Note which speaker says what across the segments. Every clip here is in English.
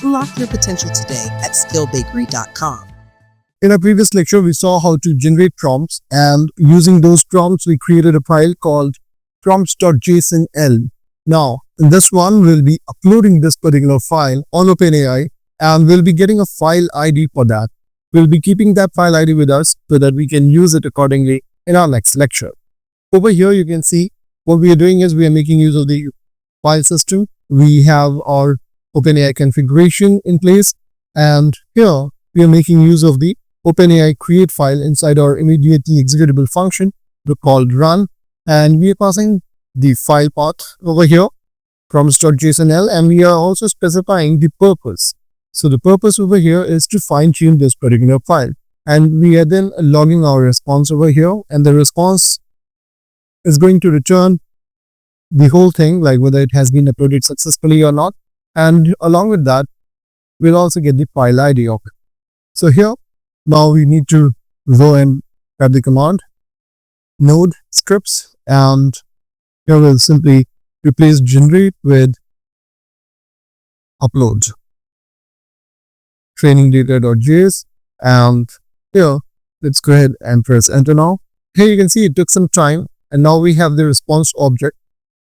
Speaker 1: Unlock your potential today at skillbakery.com.
Speaker 2: In our previous lecture, we saw how to generate prompts, and using those prompts, we created a file called prompts.jsonl. Now, in this one, we'll be uploading this particular file on OpenAI, and we'll be getting a file ID for that. We'll be keeping that file ID with us so that we can use it accordingly in our next lecture. Over here, you can see what we are doing is we are making use of the file system. We have our OpenAI configuration in place, and here we are making use of the OpenAI create file inside our immediately executable function called run, and we are passing the file path over here prompts.jsonl, and we are also specifying the purpose. So the purpose over here is to fine-tune this particular file, and we are then logging our response over here, and the response is going to return the whole thing, like whether it has been uploaded successfully or not, and along with that we'll also get the file ID of it. So here now we need to go and grab the command node scripts, and here we'll simply replace generate with upload training data.js, and here let's go ahead and press enter. Now here you can see it took some time, and now we have the response object.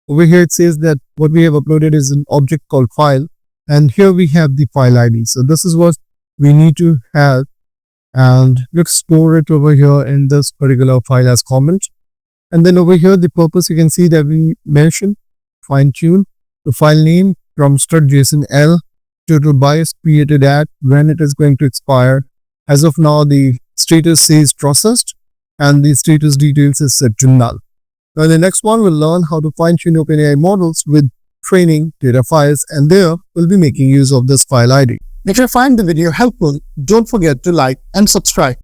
Speaker 2: Over here it says that what we have uploaded is an object called file, and here we have the file ID. So this is what we need to have, and let's store it over here in this particular file as comment. And then over here the purpose, you can see that we mentioned fine tune the file name prompts.jsonl, total bias created at, when it is going to expire. As of now the status says processed, and the status details is set to null. Now in the next one, we'll learn how to fine-tune OpenAI models with training data files, and there we'll be making use of this file ID.
Speaker 3: If you find the video helpful, don't forget to like and subscribe.